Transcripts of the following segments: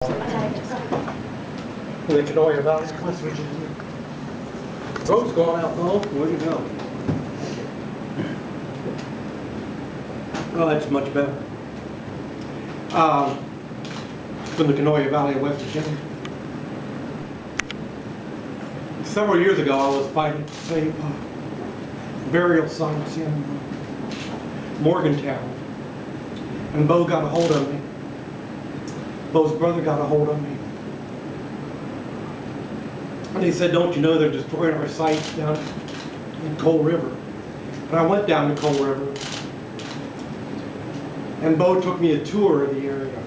The Canoia Valley, West Virginia. Road's going out, Bo. Where'd you go? Oh, that's much better. From the Canoia Valley of West Virginia. Several years ago, I was fighting to save burial sites in Morgantown. And Bo got a hold of me. Bo's brother got a hold of me. And he said, don't you know they're destroying our sites down in Coal River? And I went down to Coal River. And Bo took me a tour of the area.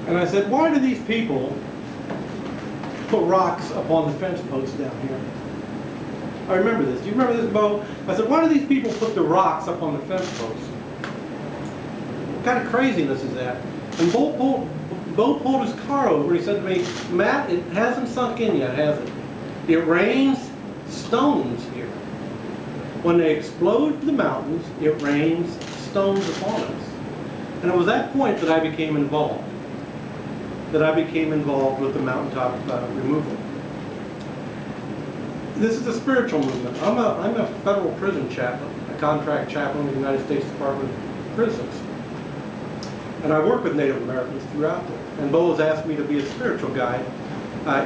And I said, why do these people put rocks up on the fence posts down here? I remember this. Do you remember this, Bo? I said, why do these people put the rocks up on the fence posts? What kind of craziness is that? And Bo pulled his car over. He said to me, Matt, it hasn't sunk in yet, has it? It rains stones here. When they explode the mountains, it rains stones upon us. And it was that point that I became involved. That I became involved with the mountaintop removal. This is a spiritual movement. I'm a federal prison chaplain, a contract chaplain of the United States Department of Prisons. And I work with Native Americans throughout there. And Bo has asked me to be a spiritual guide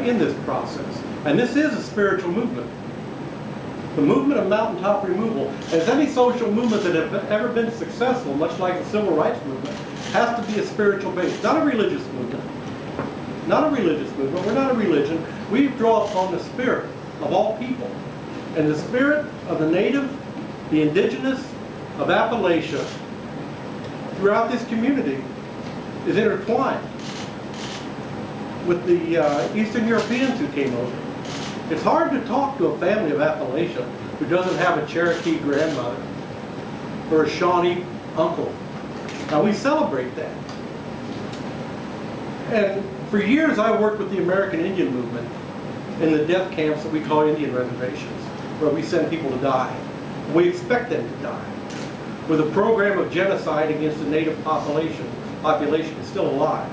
in this process. And this is a spiritual movement. The movement of mountaintop removal, as any social movement that has ever been successful, much like the civil rights movement, has to be a spiritual base, not a religious movement. Not a religious movement. We're not a religion. We draw upon the spirit of all people. And the spirit of the native, the indigenous of Appalachia, throughout this community is intertwined with the Eastern Europeans who came over. It's hard to talk to a family of Appalachia who doesn't have a Cherokee grandmother or a Shawnee uncle. Now we celebrate that. And for years I worked with the American Indian movement in the death camps that we call Indian reservations, where we send people to die. We expect them to die. With a program of genocide against the native population is still alive.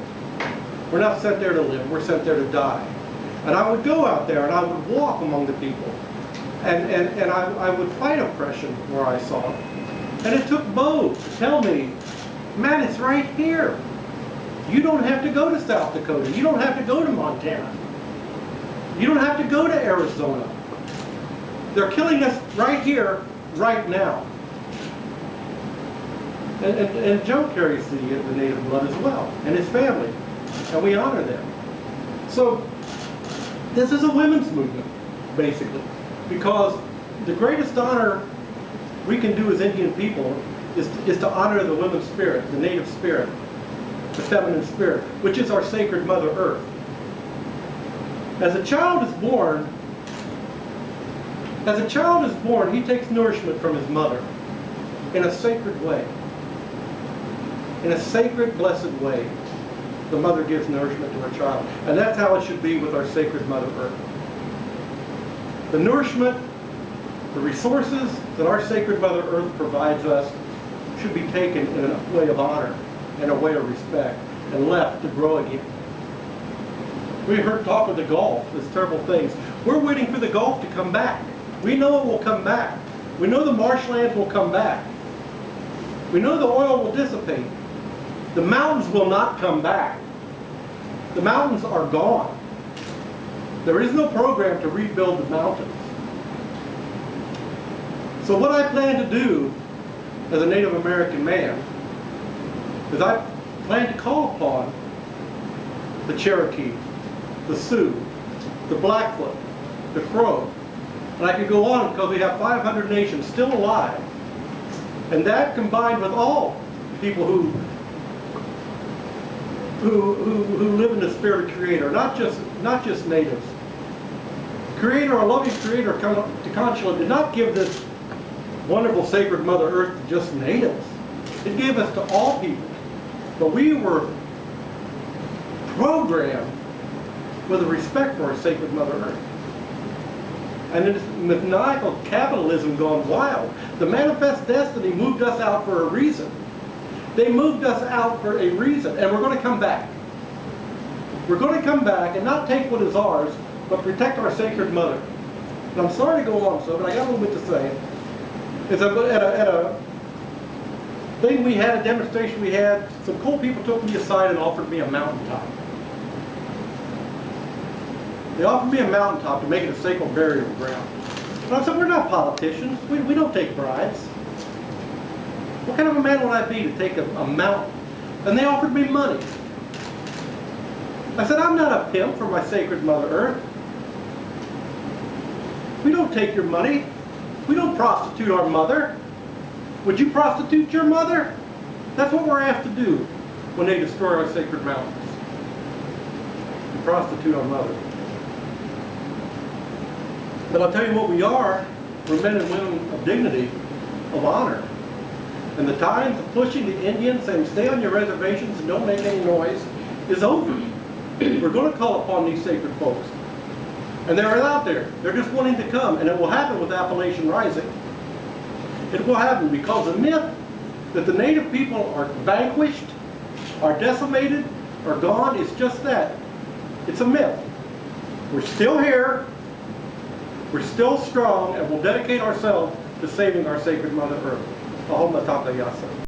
We're not sent there to live, we're sent there to die. And I would go out there and I would walk among the people. And I would fight oppression where I saw it. And it took Bo to tell me, man, it's right here. You don't have to go to South Dakota. You don't have to go to Montana. You don't have to go to Arizona. They're killing us right here, right now. And Joe carries the native blood as well, and his family, and we honor them. So this is a women's movement, basically, because the greatest honor we can do as Indian people is to honor the women's spirit, the native spirit, the feminine spirit, which is our sacred Mother Earth. As a child is born, he takes nourishment from his mother in a sacred way. In a sacred, blessed way, the mother gives nourishment to her child. And that's how it should be with our sacred Mother Earth. The nourishment, the resources that our sacred Mother Earth provides us should be taken in a way of honor and a way of respect and left to grow again. We heard talk of the Gulf, these terrible things. We're waiting for the Gulf to come back. We know it will come back. We know the marshlands will come back. We know the oil will dissipate. The mountains will not come back. The mountains are gone. There is no program to rebuild the mountains. So what I plan to do as a Native American man is I plan to call upon the Cherokee, the Sioux, the Blackfoot, the Crow, and I could go on because we have 500 nations still alive. And that combined with all people who live in the spirit of Creator, not just natives. Creator, a loving Creator, Conchula, did not give this wonderful sacred Mother Earth to just natives. It gave us to all people. But we were programmed with a respect for our sacred Mother Earth. And it's maniacal capitalism gone wild. The manifest destiny moved us out for a reason. They moved us out for a reason, and we're going to come back. We're going to come back and not take what is ours, but protect our sacred mother. And I'm sorry to go on so, but I got a little bit to say. It's at a thing we had, a demonstration we had, some cool people took me aside and offered me a mountaintop. They offered me a mountaintop to make it a sacred burial ground. And I said, we're not politicians. We don't take bribes. What kind of a man would I be to take a mountain? And they offered me money. I said, I'm not a pimp for my sacred Mother Earth. We don't take your money. We don't prostitute our mother. Would you prostitute your mother? That's what we're asked to do when they destroy our sacred mountains. We prostitute our mother. But I'll tell you what we are. We're men and women of dignity, of honor. And the times of pushing the Indians, saying stay on your reservations and don't make any noise, is over. We're going to call upon these sacred folks. And they're out there. They're just wanting to come. And it will happen with Appalachian Rising. It will happen because the myth that the native people are vanquished, are decimated, are gone is just that. It's a myth. We're still here. We're still strong, and we'll dedicate ourselves to saving our sacred Mother Earth. Ahom Matata Yasa.